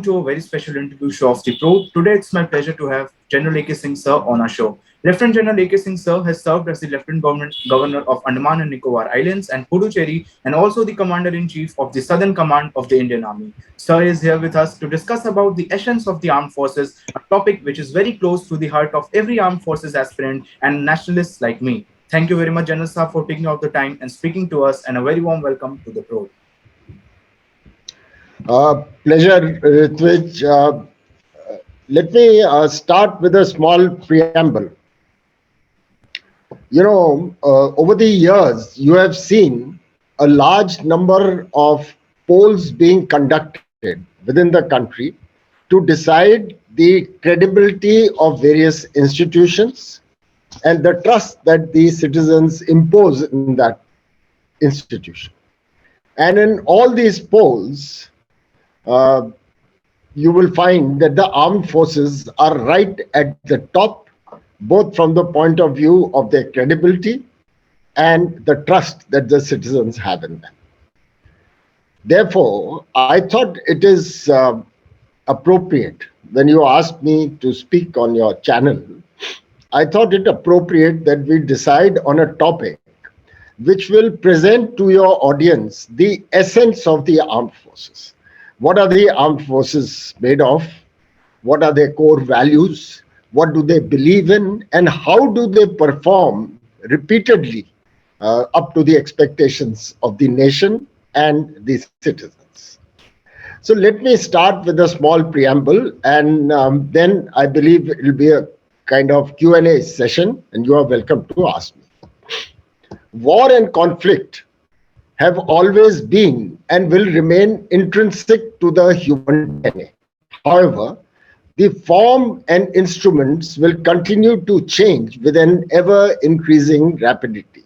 to a very special interview show of the Pro. Today, it's my pleasure to have General A.K. Singh Sir on our show. Lieutenant General A.K. Singh Sir has served as the Lieutenant Governor of Andaman and Nicobar Islands and Puducherry, and also the Commander-in-Chief of the Southern Command of the Indian Army. Sir is here with us to discuss about the essence of the armed forces, a topic which is very close to the heart of every armed forces aspirant and nationalists like me. Thank you very much, General Sir, for taking out the time and speaking to us, and a very warm welcome to the Pro. Pleasure, Ritwij. Let me start with a small preamble. Over the years, you have seen a large number of polls being conducted within the country to decide the credibility of various institutions and the trust that the citizens impose in that institution. And in all these polls, you will find that the armed forces are right at the top, both from the point of view of their credibility and the trust that the citizens have in them. Therefore, I thought it is appropriate, when you asked me to speak on your channel, I thought it appropriate that we decide on a topic which will present to your audience the essence of the armed forces. What are the armed forces made of? What are their core values? What do they believe in? And how do they perform repeatedly up to the expectations of the nation and the citizens? So let me start with a small preamble, and then I believe it will be a kind of Q&A session, and you are welcome to ask me. War and conflict have always been and will remain intrinsic to the human DNA. However, the form and instruments will continue to change with an ever-increasing rapidity.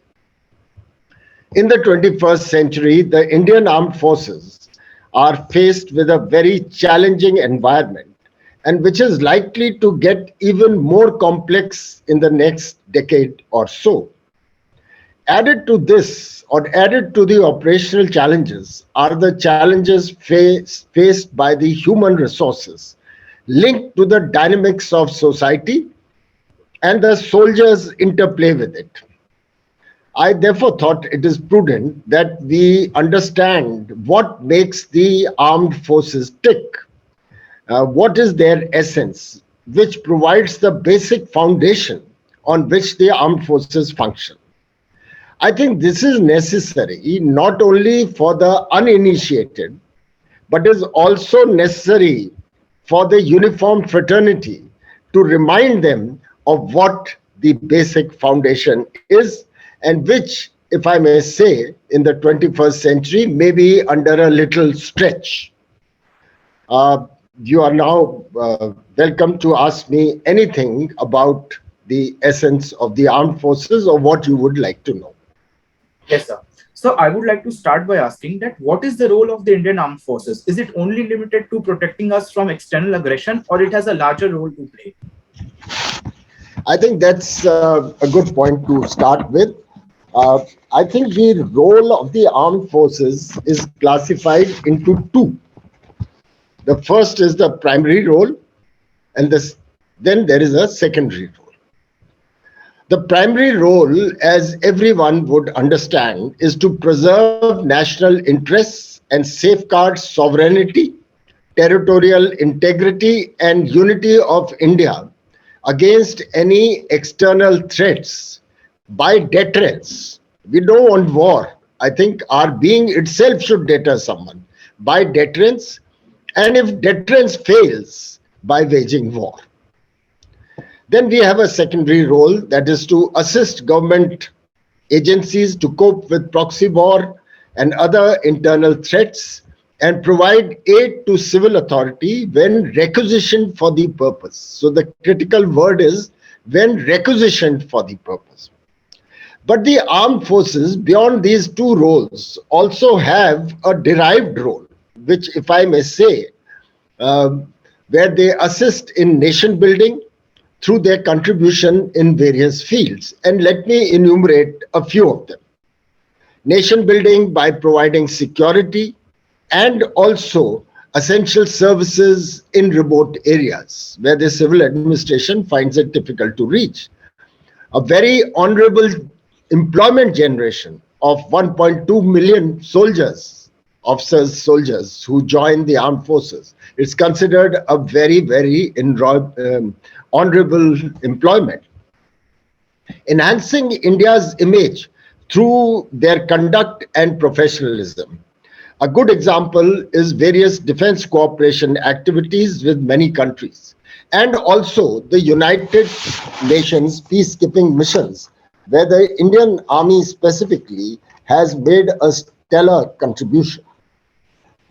In the 21st century, the Indian Armed Forces are faced with a very challenging environment, and which is likely to get even more complex in the next decade or so. Added to this, or added to the operational challenges, are the challenges faced by the human resources linked to the dynamics of society and the soldiers' interplay with it. I therefore thought it is prudent that we understand what makes the armed forces tick, what is their essence, which provides the basic foundation on which the armed forces function. I think this is necessary not only for the uninitiated, but is also necessary for the uniformed fraternity to remind them of what the basic foundation is, and which, if I may say, in the 21st century may be under a little stretch. You are now welcome to ask me anything about the essence of the armed forces or what you would like to know. Yes, sir. So I would like to start by asking that what is the role of the Indian Armed Forces? Is it only limited to protecting us from external aggression, or it has a larger role to play? I think that's a good point to start with. I think the role of the armed forces is classified into two. The first is the primary role, and then there is a secondary role. The primary role, as everyone would understand, is to preserve national interests and safeguard sovereignty, territorial integrity, and unity of India against any external threats by deterrence. We don't want war. I think our being itself should deter someone by deterrence, and if deterrence fails, by waging war. Then we have a secondary role, that is to assist government agencies to cope with proxy war and other internal threats and provide aid to civil authority when requisitioned for the purpose. So the critical word is when requisitioned for the purpose. But the armed forces, beyond these two roles, also have a derived role, which, if I may say, where they assist in nation building through their contribution in various fields. And let me enumerate a few of them. Nation building by providing security and also essential services in remote areas where the civil administration finds it difficult to reach. A very honorable employment generation of 1.2 million soldiers, officers, soldiers who join the armed forces. It's considered a very, very honorable employment. Enhancing India's image through their conduct and professionalism. A good example is various defense cooperation activities with many countries, and also the United Nations peacekeeping missions, where the Indian Army specifically has made a stellar contribution.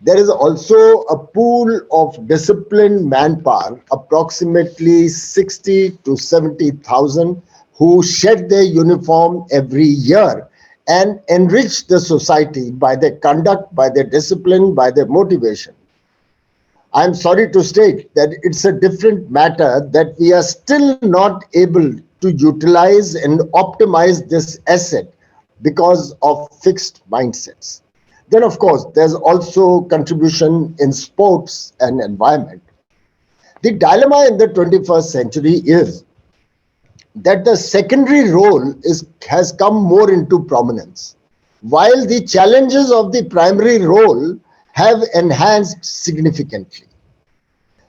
There is also a pool of disciplined manpower, approximately 60 to 70,000, who shed their uniform every year and enrich the society by their conduct, by their discipline, by their motivation. I'm sorry to state that it's a different matter that we are still not able to utilize and optimize this asset because of fixed mindsets. Then, of course, there's also contribution in sports and environment. The dilemma in the 21st century is that the secondary role has come more into prominence, while the challenges of the primary role have enhanced significantly.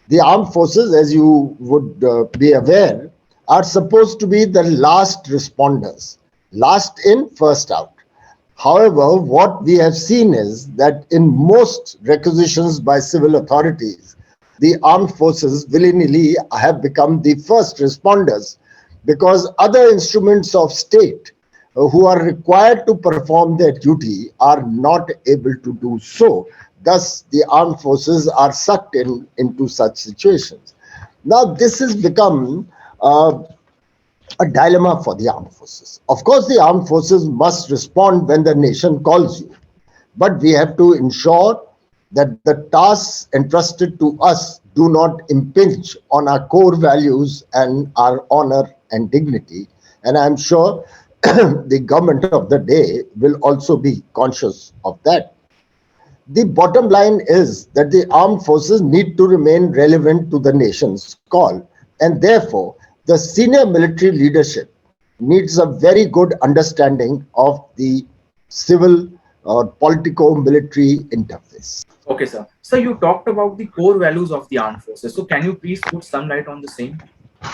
The armed forces, as you would be aware, are supposed to be the last responders, last in, first out. However, what we have seen is that in most requisitions by civil authorities, the armed forces willy-nilly have become the first responders because other instruments of state who are required to perform their duty are not able to do so. Thus, the armed forces are sucked into such situations. Now, this has become a dilemma for the armed forces. Of course, the armed forces must respond when the nation calls you, but we have to ensure that the tasks entrusted to us do not impinge on our core values and our honor and dignity. And I'm sure the government of the day will also be conscious of that. The bottom line is that the armed forces need to remain relevant to the nation's call, and therefore, the senior military leadership needs a very good understanding of the civil or politico military interface. Okay, sir. So you talked about the core values of the armed forces. So can you please put some light on the same?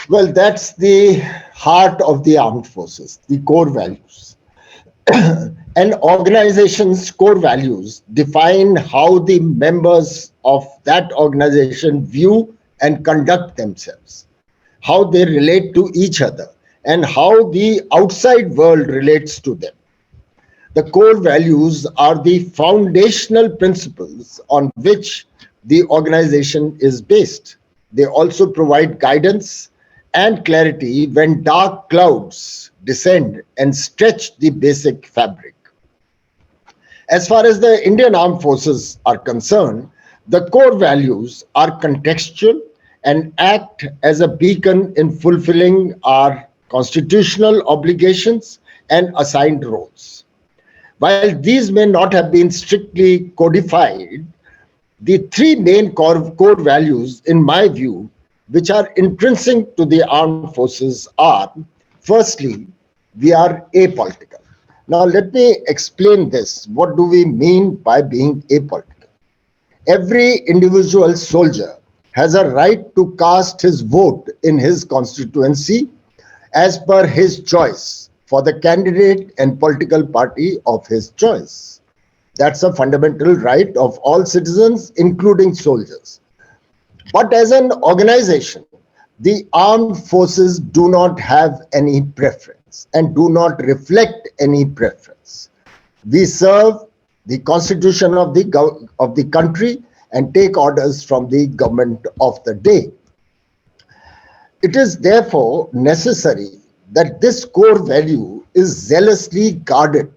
Well, that's the heart of the armed forces, the core values. An organization's core values define how the members of that organization view and conduct themselves, how they relate to each other, and how the outside world relates to them. The core values are the foundational principles on which the organization is based. They also provide guidance and clarity when dark clouds descend and stretch the basic fabric. As far as the Indian Armed Forces are concerned, the core values are contextual and act as a beacon in fulfilling our constitutional obligations and assigned roles. While these may not have been strictly codified, the three main core values, in my view, which are intrinsic to the armed forces are, firstly, we are apolitical. Now, let me explain this. What do we mean by being apolitical? Every individual soldier has a right to cast his vote in his constituency as per his choice for the candidate and political party of his choice. That's a fundamental right of all citizens, including soldiers. But as an organization, the armed forces do not have any preference and do not reflect any preference. We serve the constitution of the country and take orders from the government of the day. It is therefore necessary that this core value is zealously guarded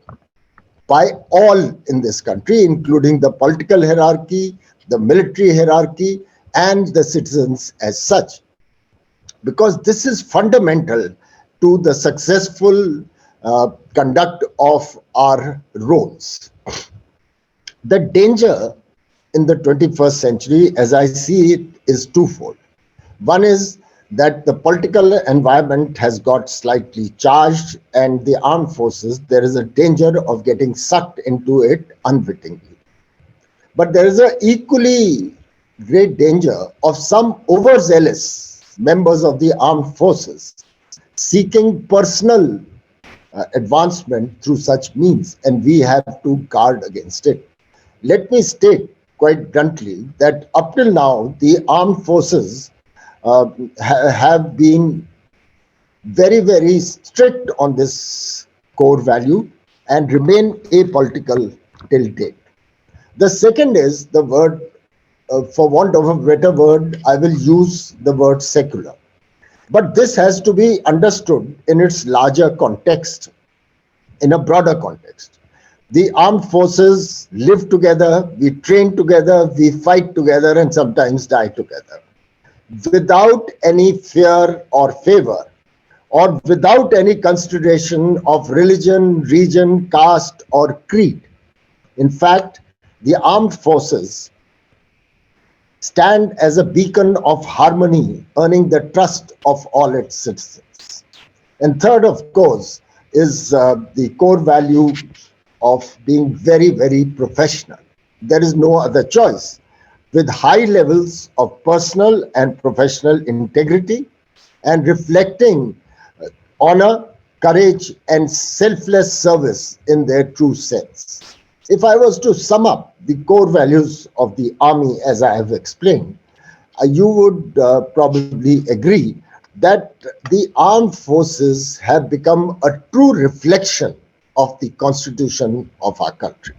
by all in this country, including the political hierarchy, the military hierarchy, and the citizens as such, because this is fundamental to the successful conduct of our roles. The danger in the 21st century, as I see it, is twofold. One is that the political environment has got slightly charged, and the armed forces, there is a danger of getting sucked into it unwittingly. But there is an equally great danger of some overzealous members of the armed forces seeking personal advancement through such means, and we have to guard against it. Let me state quite bluntly that up till now, the armed forces have been very, very strict on this core value and remain apolitical till date. The second is the word, for want of a better word, I will use the word secular. But this has to be understood in its larger context, in a broader context. The armed forces live together, we train together, we fight together, and sometimes die together, without any fear or favor, or without any consideration of religion, region, caste, or creed. In fact, the armed forces stand as a beacon of harmony, earning the trust of all its citizens. And third, of course, is the core value of being very, very professional. There is no other choice. With high levels of personal and professional integrity and reflecting honor, courage, and selfless service in their true sense. If I was to sum up the core values of the army as I have explained, you would probably agree that the armed forces have become a true reflection of the constitution of our country.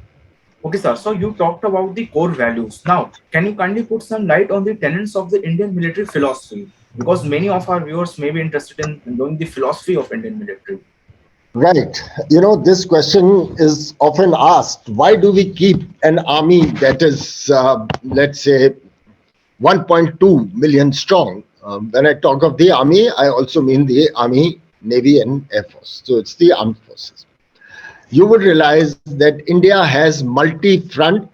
Okay, sir. So you talked about the core values. Now, can you kindly put some light on the tenets of the Indian military philosophy? Because many of our viewers may be interested in knowing the philosophy of Indian military. Right. This question is often asked. Why do we keep an army that is, let's say, 1.2 million strong? When I talk of the army, I also mean the army, navy, and air force. So it's the armed forces. You would realize that India has multi-front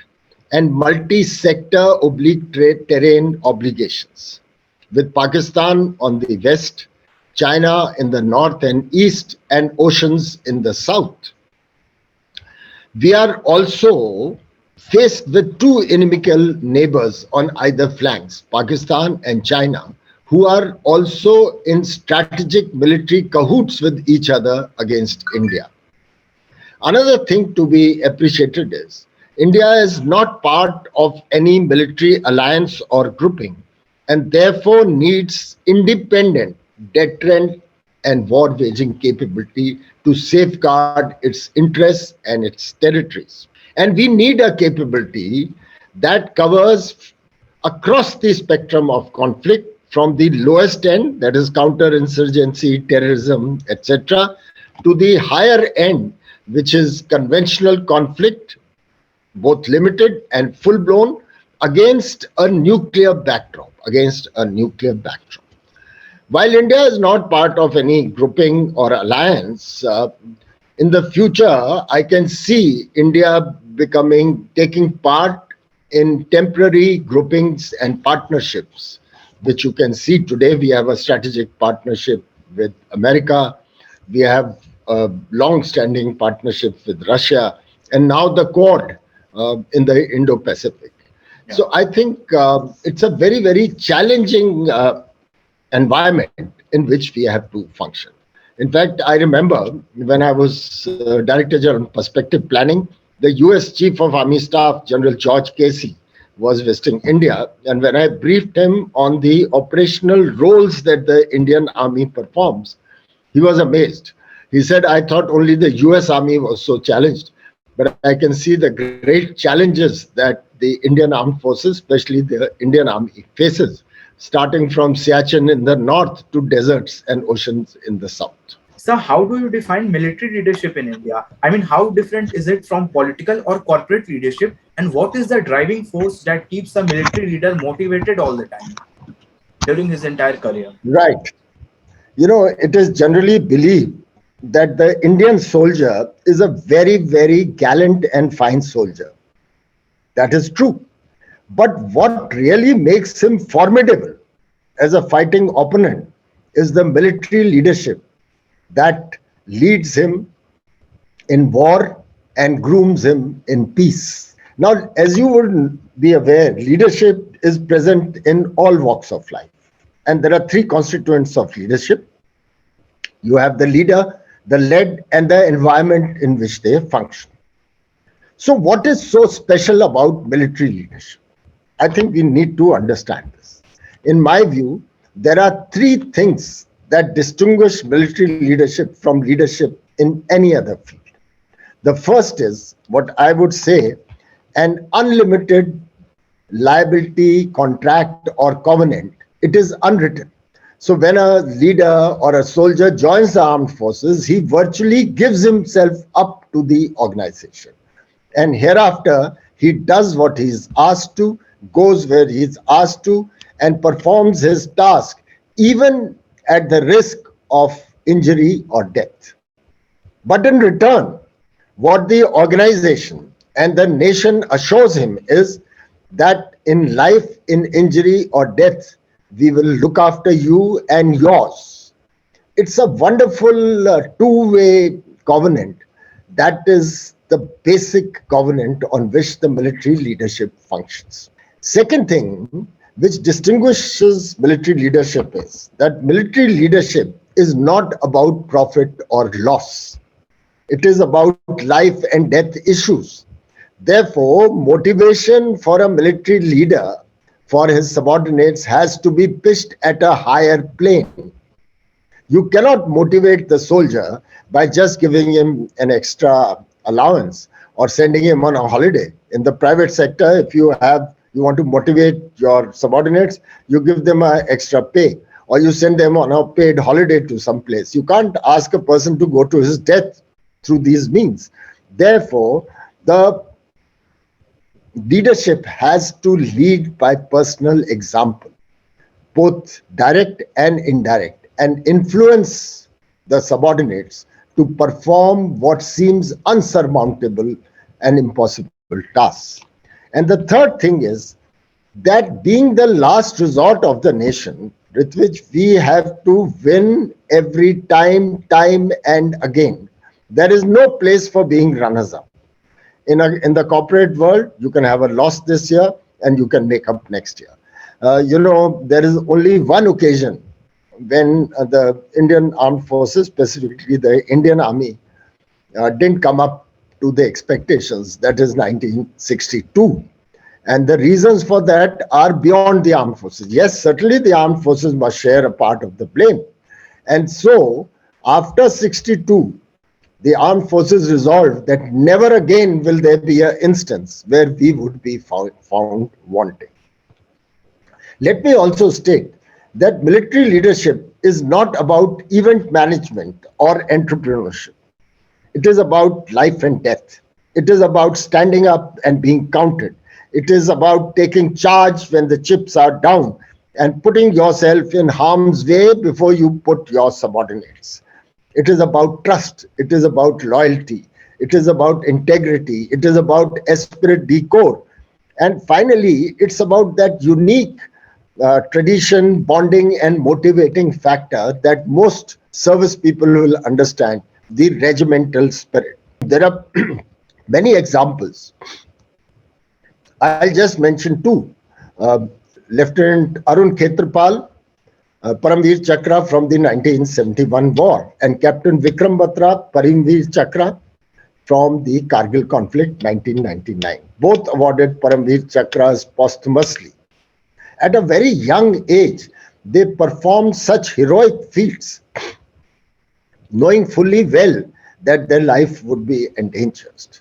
and multi-sector oblique terrain obligations, with Pakistan on the west, China in the north and east, and oceans in the south. We are also faced with two inimical neighbors on either flanks, Pakistan and China, who are also in strategic military cahoots with each other against India. Another thing to be appreciated is India is not part of any military alliance or grouping, and therefore needs independent deterrent and war waging capability to safeguard its interests and its territories. And we need a capability that covers across the spectrum of conflict, from the lowest end, that is counterinsurgency, terrorism, etc., to the higher end, which is conventional conflict, both limited and full blown, against a nuclear backdrop. While India is not part of any grouping or alliance, in the future, I can see India taking part in temporary groupings and partnerships, which you can see today. We have a strategic partnership with America. We have a long-standing partnership with Russia, and now the Quad in the Indo-Pacific. Yeah. So I think it's a very, very challenging environment in which we have to function. In fact, I remember when I was Director General Perspective Planning, the US Chief of Army Staff, General George Casey, was visiting India. And when I briefed him on the operational roles that the Indian Army performs, he was amazed. He said, I thought only the US Army was so challenged, but I can see the great challenges that the Indian Armed Forces, especially the Indian Army, faces, starting from Siachen in the north to deserts and oceans in the south. So how do you define military leadership in India? I mean, how different is it from political or corporate leadership? And what is the driving force that keeps the military leader motivated all the time during his entire career? Right. It is generally believed that the Indian soldier is a very, very gallant and fine soldier. That is true. But what really makes him formidable as a fighting opponent is the military leadership that leads him in war and grooms him in peace. Now, as you would be aware, leadership is present in all walks of life. And there are three constituents of leadership. You have the leader, the led, and the environment in which they function. So, what is so special about military leadership? I think we need to understand this. In my view, there are three things that distinguish military leadership from leadership in any other field. The first is what I would say an unlimited liability contract or covenant. It is unwritten. So when a leader or a soldier joins the armed forces, he virtually gives himself up to the organization. And hereafter, he does what he is asked to, goes where he is asked to, and performs his task, even at the risk of injury or death. But in return, what the organization and the nation assures him is that in life, in injury or death, we will look after you and yours. It's a wonderful two-way covenant. That is the basic covenant on which the military leadership functions. Second thing which distinguishes military leadership is that military leadership is not about profit or loss. It is about life and death issues. Therefore, motivation for a military leader for his subordinates has to be pitched at a higher plane. You cannot motivate the soldier by just giving him an extra allowance or sending him on a holiday. In the private sector, if you want to motivate your subordinates, you give them an extra pay or you send them on a paid holiday to some place. You can't ask a person to go to his death through these means. Therefore, the leadership has to lead by personal example, both direct and indirect, and influence the subordinates to perform what seems unsurmountable and impossible tasks. And the third thing is that being the last resort of the nation, with which we have to win every time and again, there is no place for being runners up. In the corporate world, you can have a loss this year and you can make up next year. There is only one occasion when the Indian Armed Forces, specifically the Indian Army, didn't come up to the expectations. That is 1962. And the reasons for that are beyond the armed forces. Yes, certainly the armed forces must share a part of the blame. And so, after 62, the armed forces resolved that never again will there be an instance where we would be found wanting. Let me also state that military leadership is not about event management or entrepreneurship. It is about life and death. It is about standing up and being counted. It is about taking charge when the chips are down and putting yourself in harm's way before you put your subordinates. It is about trust. It is about loyalty. It is about integrity. It is about esprit de corps. And finally, it's about that unique tradition, bonding, and motivating factor that most service people will understand, the regimental spirit. There are many examples. I'll just mention two. Lieutenant Arun Khetrapal, Paramveer Chakra from the 1971 war, and Captain Vikram Batra, Paramveer Chakra from the Kargil conflict 1999. Both awarded Paramveer Chakras posthumously. At a very young age, they performed such heroic feats, knowing fully well that their life would be endangered.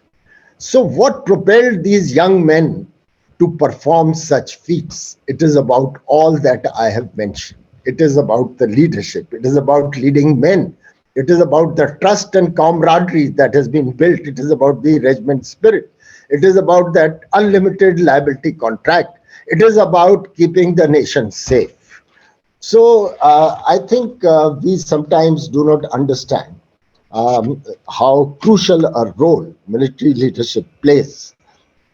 So what propelled these young men to perform such feats? It is about all that I have mentioned. It is about the leadership. It is about leading men. It is about the trust and camaraderie that has been built. It is about the regiment spirit. It is about that unlimited liability contract. It is about keeping the nation safe. So I think we sometimes do not understand how crucial a role military leadership plays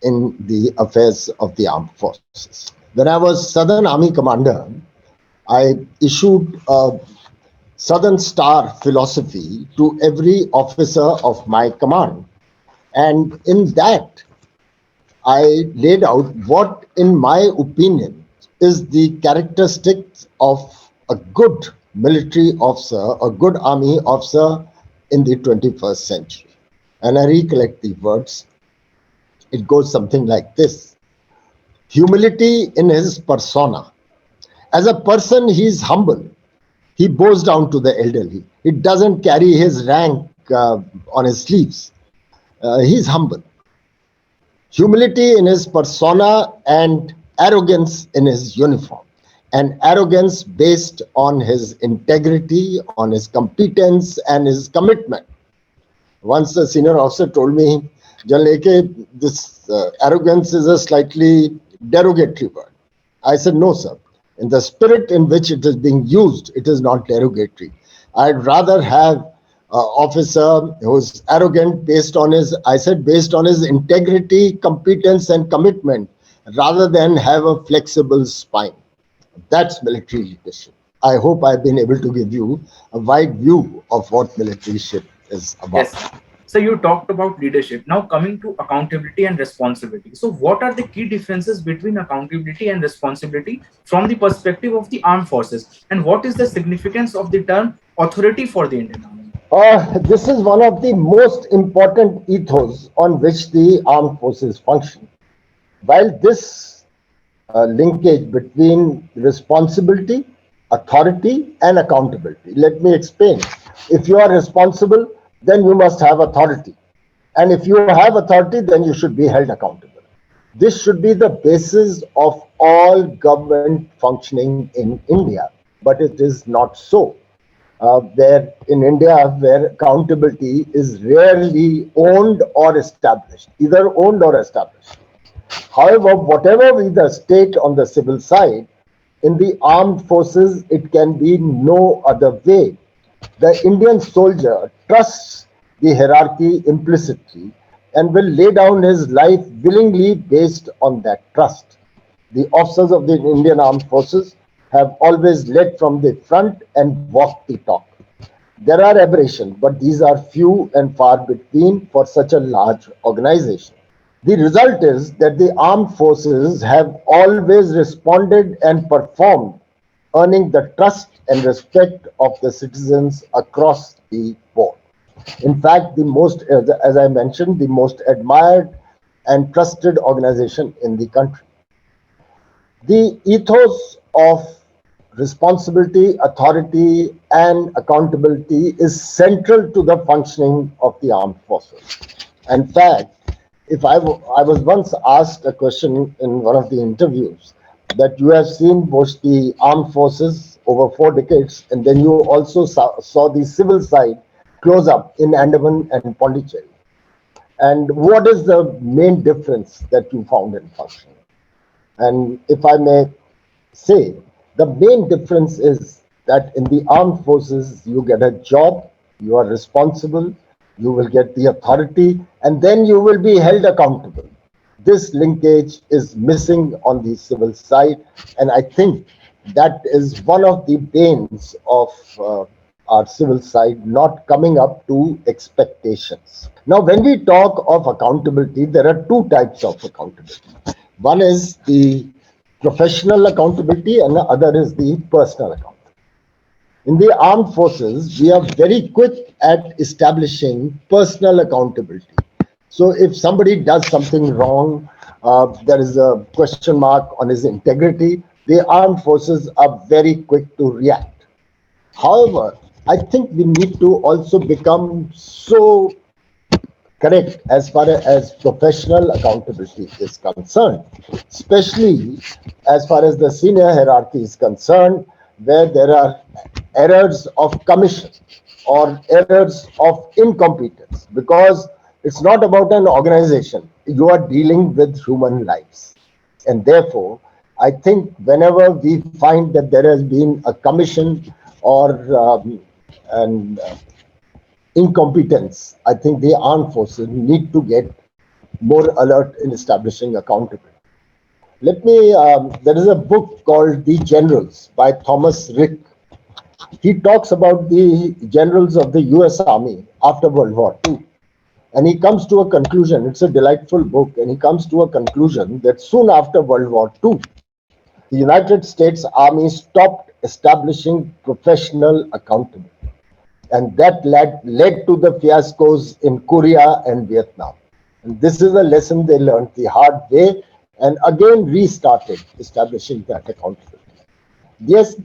in the affairs of the armed forces. When I was Southern Army Commander, I issued a Southern Star philosophy to every officer of my command. And in that, I laid out what, in my opinion, is the characteristics of a good military officer, a good army officer in the 21st century. And I recollect the words. It goes something like this: humility in his persona. As a person, he is humble. He bows down to the elderly. He doesn't carry his rank on his sleeves. He's humble. Humility in his persona and arrogance in his uniform. And arrogance based on his integrity, on his competence, and his commitment. Once a senior officer told me, General AK, this arrogance is a slightly derogatory word. I said, no, sir. In the spirit in which it is being used, it is not derogatory. I'd rather have an officer who's arrogant based on his integrity, competence, and commitment, rather than have a flexible spine. That's military leadership. I hope I've been able to give you a wide view of what militaryship is about. Yes. So you talked about leadership. Now coming to accountability and responsibility. So what are the key differences between accountability and responsibility from the perspective of the armed forces? And what is the significance of the term authority for the Indian Army? This is one of the most important ethos on which the armed forces function. While this linkage between responsibility, authority, and accountability, let me explain. If you are responsible, then you must have authority. And if you have authority, then you should be held accountable. This should be the basis of all government functioning in India, but it is not so. Where in India, where accountability is rarely owned or established, either owned or established. However, whatever be the state on the civil side, in the armed forces, it can be no other way. The Indian soldier trusts the hierarchy implicitly and will lay down his life willingly based on that trust. The officers of the Indian Armed Forces have always led from the front and walked the talk. There are aberrations, but these are few and far between for such a large organization. The result is that the armed forces have always responded and performed, earning the trust and respect of the citizens across the board. In fact, as I mentioned, the most admired and trusted organization in the country. The ethos of responsibility, authority, and accountability is central to the functioning of the armed forces. In fact, if I was once asked a question in one of the interviews that you have seen both the armed forces over 4 decades, and then you also saw the civil side close up in Andaman and Pondicherry. And what is the main difference that you found in functioning? And if I may say, the main difference is that in the armed forces, you get a job, you are responsible, you will get the authority, and then you will be held accountable. This linkage is missing on the civil side, and I think that is one of the banes of our civil side not coming up to expectations. Now, when we talk of accountability, there are two types of accountability. One is the professional accountability, and the other is the personal accountability. In the armed forces, we are very quick at establishing personal accountability. So if somebody does something wrong, there is a question mark on his integrity, the armed forces are very quick to react. However, I think we need to also become so correct as far as professional accountability is concerned, especially as far as the senior hierarchy is concerned, where there are errors of commission or errors of incompetence, because it's not about an organization. You are dealing with human lives. And therefore, I think whenever we find that there has been a commission or an incompetence, I think the armed forces need to get more alert in establishing accountability. There is a book called The Generals by Thomas Rick. He talks about the generals of the US Army after World War II. And he comes to a conclusion. It's a delightful book. And he comes to a conclusion that soon after World War II, the United States Army stopped establishing professional accountability. And that led to the fiascos in Korea and Vietnam. And this is a lesson they learned the hard way and again restarted establishing that accountability. Yes,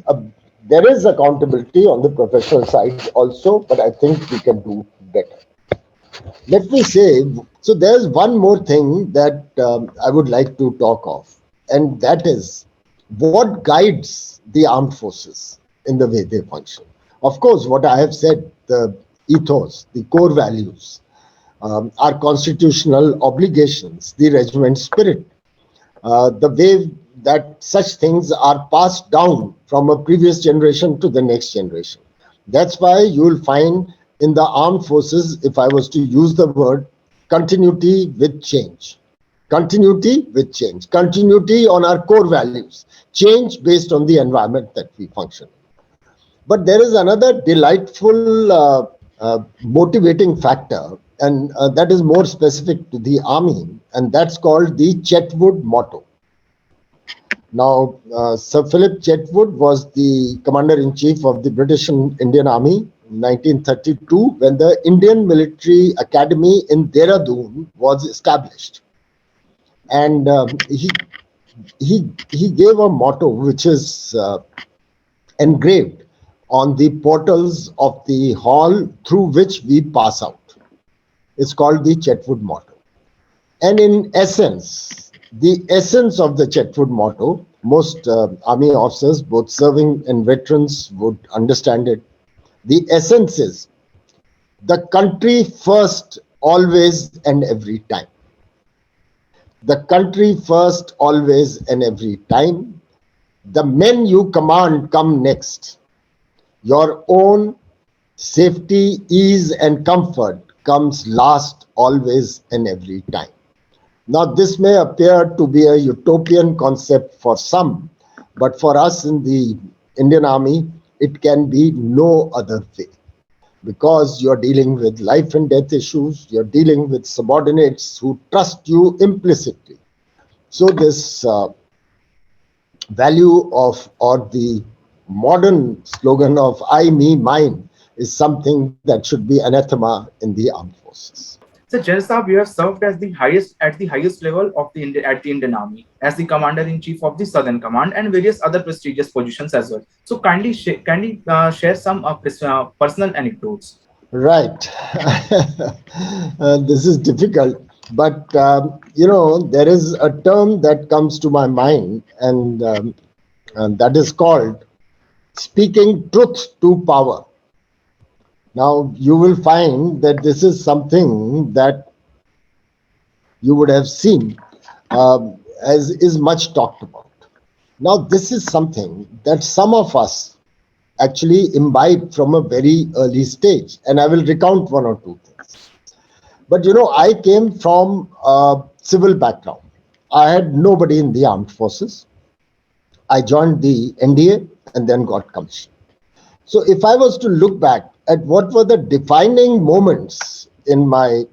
there is accountability on the professional side also, but I think we can do better. Let me say, so there's one more thing that I would like to talk of, and that is what guides the armed forces in the way they function. Of course, what I have said, the ethos, the core values, our constitutional obligations, the regiment spirit, the way that such things are passed down from a previous generation to the next generation. That's why you will find in the armed forces, if I was to use the word, continuity with change. Continuity with change. Continuity on our core values. Change based on the environment that we function. But there is another delightful motivating factor, and that is more specific to the army, and that's called the Chetwood motto. Now, Sir Philip Chetwood was the commander in chief of the British Indian Army in 1932 when the Indian Military Academy in Dehradun was established. And he gave a motto which is engraved on the portals of the hall through which we pass out. It's called the Chetwood motto. And in essence, the essence of the Chetwood motto, most army officers, both serving and veterans, would understand it. The essence is the country first, always and every time. The country first, always and every time. The men you command come next. Your own safety, ease, and comfort comes last, always and every time. Now, this may appear to be a utopian concept for some, but for us in the Indian Army, it can be no other way. Because you're dealing with life and death issues, you're dealing with subordinates who trust you implicitly. So, this value of, or the modern slogan of I, me, mine, is something that should be anathema in the armed forces. So, General Saab, you have served as the highest at the highest level of the at the Indian Army as the Commander in Chief of the Southern Command and various other prestigious positions as well. So, kindly share some personal anecdotes. Right. This is difficult, but there is a term that comes to my mind, and that is called speaking truth to power. Now, you will find that this is something that you would have seen as is much talked about. Now, this is something that some of us actually imbibed from a very early stage, and I will recount one or two things. But I came from a civil background. I had nobody in the armed forces. I joined the NDA and then got commissioned. So if I was to look back at what were the defining moments in my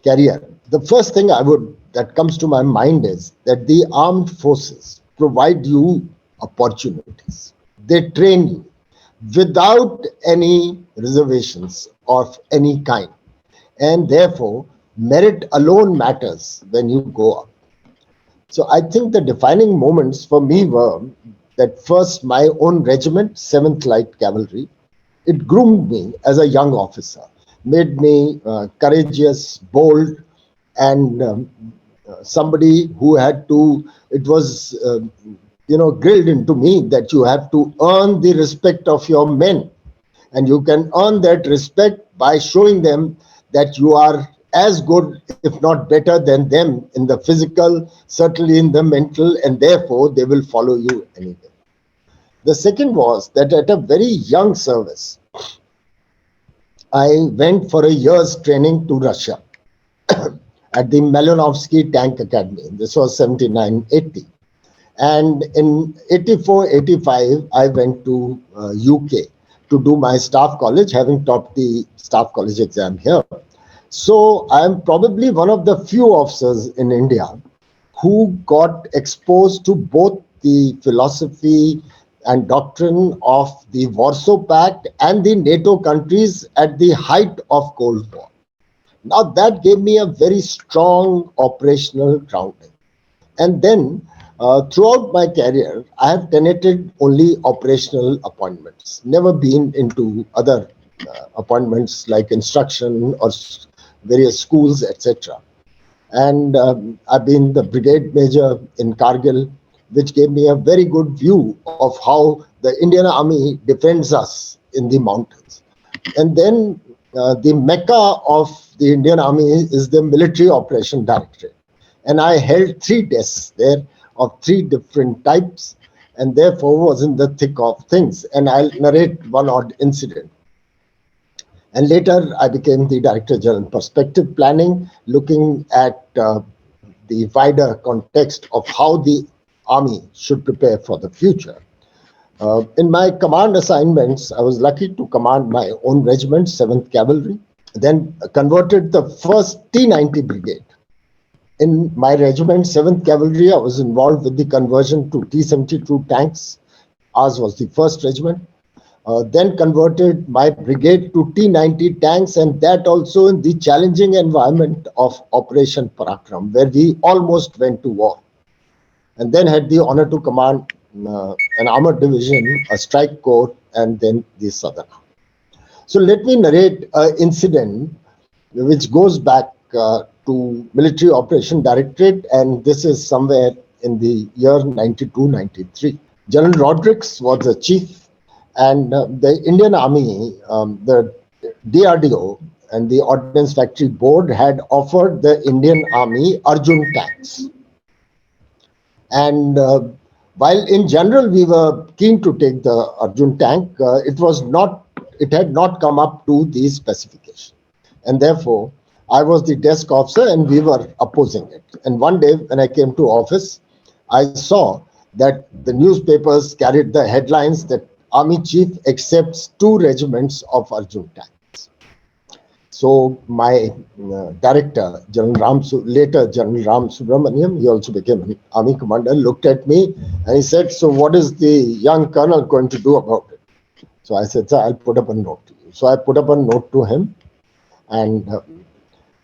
career, the first thing that comes to my mind is that the armed forces provide you opportunities. They train you without any reservations of any kind. And therefore, merit alone matters when you go up. So I think the defining moments for me were that first, my own regiment, 7th Light Cavalry, it groomed me as a young officer, made me courageous, bold, and somebody who had to, it was, drilled into me that you have to earn the respect of your men. And you can earn that respect by showing them that you are as good, if not better than them in the physical, certainly in the mental, and therefore they will follow you anywhere. The second was that at a very young service, I went for a year's training to Russia. at the Malinovsky Tank Academy. This was 79-80. And in 84-85, I went to UK to do my staff college, having taught the staff college exam here. So I am probably one of the few officers in India who got exposed to both the philosophy and doctrine of the Warsaw Pact and the NATO countries at the height of Cold War. Now that gave me a very strong operational grounding. And then throughout my career, I have tenanted only operational appointments, never been into other appointments like instruction or various schools, etc. And I've been the brigade major in Kargil, which gave me a very good view of how the Indian Army defends us in the mountains. And then the mecca of the Indian Army is the Military Operation Directorate. And I held 3 desks there of 3 different types, and therefore was in the thick of things. And I'll narrate one odd incident. And later, I became the Director General Perspective Planning, looking at the wider context of how the Army should prepare for the future. In my command assignments, I was lucky to command my own regiment, 7th Cavalry, then converted the 1st T-90 Brigade. In my regiment, 7th Cavalry, I was involved with the conversion to T-72 tanks. Ours was the 1st regiment. Then converted my brigade to T-90 tanks, and that also in the challenging environment of Operation Parakram, where we almost went to war. And then had the honor to command an armored division, a strike corps, and then the Southern Army. So let me narrate an incident which goes back to Military Operation Directorate, and this is somewhere in the year 92-93. General Rodericks was the chief, and the Indian Army, the DRDO and the Ordnance Factory Board had offered the Indian Army Arjun tanks. And while in general we were keen to take the Arjun tank, it had not come up to the specification. And therefore, I was the desk officer and we were opposing it. And one day when I came to office, I saw that the newspapers carried the headlines that Army Chief accepts 2 regiments of Arjun tanks. So my director, later General Ram Subramaniam, he also became an Army commander, looked at me and he said, "So what is the young colonel going to do about it?" So I said, "Sir, I'll put up a note to you." So I put up a note to him, and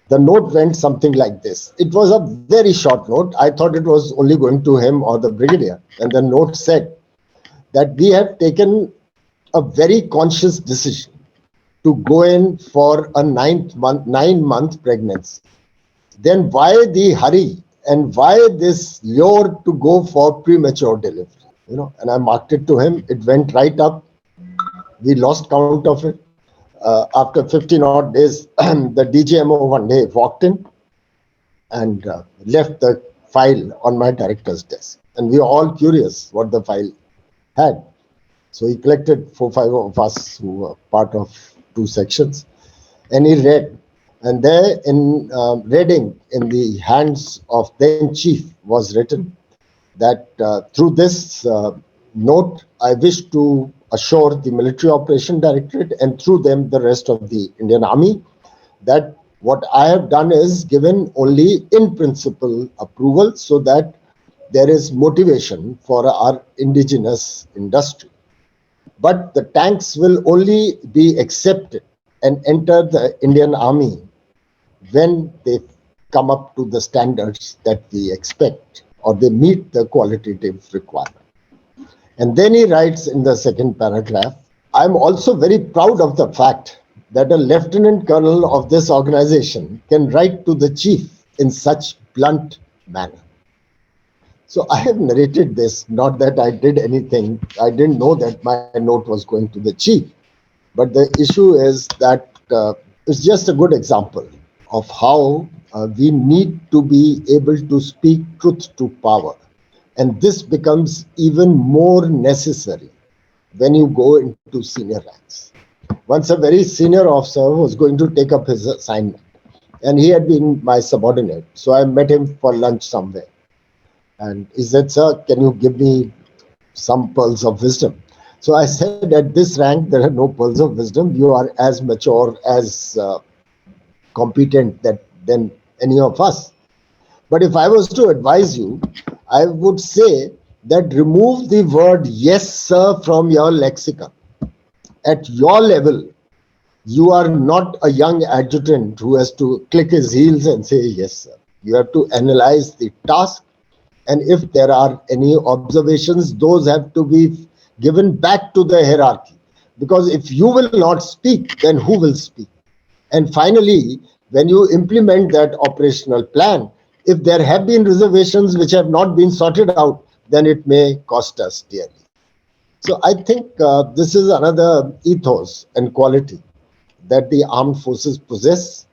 the note went something like this. It was a very short note. I thought it was only going to him or the brigadier. And the note said that we have taken a very conscious decision to go in for a 9-month pregnancy. Then why the hurry and why this lure to go for premature delivery? And I marked it to him. It went right up. We lost count of it. After 15 odd days, the DGMO one day walked in and left the file on my director's desk. And we were all curious what the file had. So he collected 4-5 of us who were part of 2 sections, and he read. And there in reading in the hands of then chief was written that through this note, I wish to assure the Military Operation Directorate and through them the rest of the Indian Army that what I have done is given only in principle approval so that there is motivation for our indigenous industry. But the tanks will only be accepted and enter the Indian Army when they come up to the standards that we expect or they meet the qualitative requirement. And then he writes in the second paragraph, "I'm also very proud of the fact that a lieutenant colonel of this organization can write to the chief in such blunt manner." So I have narrated this, not that I did anything. I didn't know that my note was going to the chief. But the issue is that it's just a good example of how we need to be able to speak truth to power. And this becomes even more necessary when you go into senior ranks. Once a very senior officer was going to take up his assignment, and he had been my subordinate. So I met him for lunch somewhere. And he said, "Sir, can you give me some pearls of wisdom?" So I said, "At this rank, there are no pearls of wisdom. You are as mature, as competent than any of us. But if I was to advise you, I would say that remove the word yes, sir, from your lexicon. At your level, you are not a young adjutant who has to click his heels and say yes, sir. You have to analyze the task, and if there are any observations, those have to be given back to the hierarchy. Because if you will not speak, then who will speak? And finally, when you implement that operational plan, if there have been reservations which have not been sorted out, then it may cost us dearly. So I think this is another ethos and quality that the armed forces possess.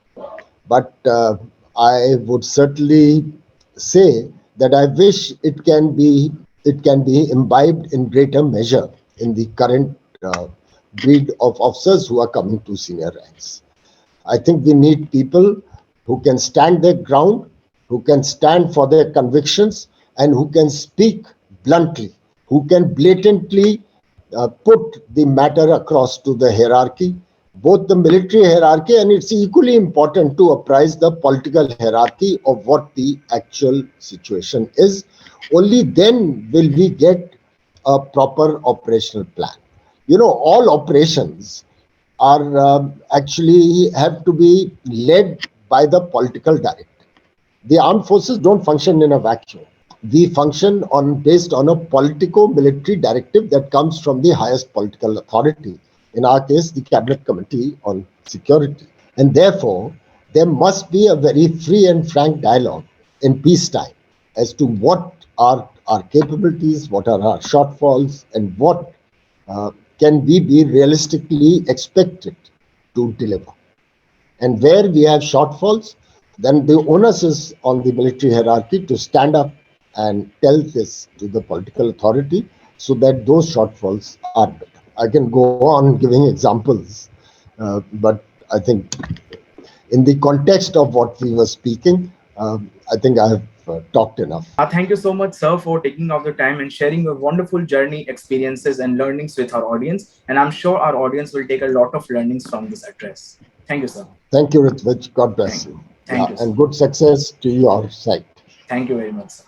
But I would certainly say that I wish it can be imbibed in greater measure in the current breed of officers who are coming to senior ranks. I think we need people who can stand their ground, who can stand for their convictions, and who can speak bluntly, who can blatantly put the matter across to the hierarchy, both the military hierarchy, and it's equally important to apprise the political hierarchy of what the actual situation is. Only then will we get a proper operational plan. All operations are actually have to be led by the political directive. The armed forces don't function in a vacuum. We function on based on a politico-military directive that comes from the highest political authority. In our case, the Cabinet Committee on Security. And therefore, there must be a very free and frank dialogue in peacetime as to what are our capabilities, what are our shortfalls, and what can we be realistically expected to deliver. And where we have shortfalls, then the onus is on the military hierarchy to stand up and tell this to the political authority so that those shortfalls are better. I can go on giving examples, but I think in the context of what we were speaking, I think I have talked enough. Thank you so much, sir, for taking out the time and sharing your wonderful journey, experiences, and learnings with our audience. And I'm sure our audience will take a lot of learnings from this address. Thank you, sir. Thank you, Ritvik. God bless Thank you. you. Thank Yeah, you, sir. and good success to your site. Thank you very much, sir.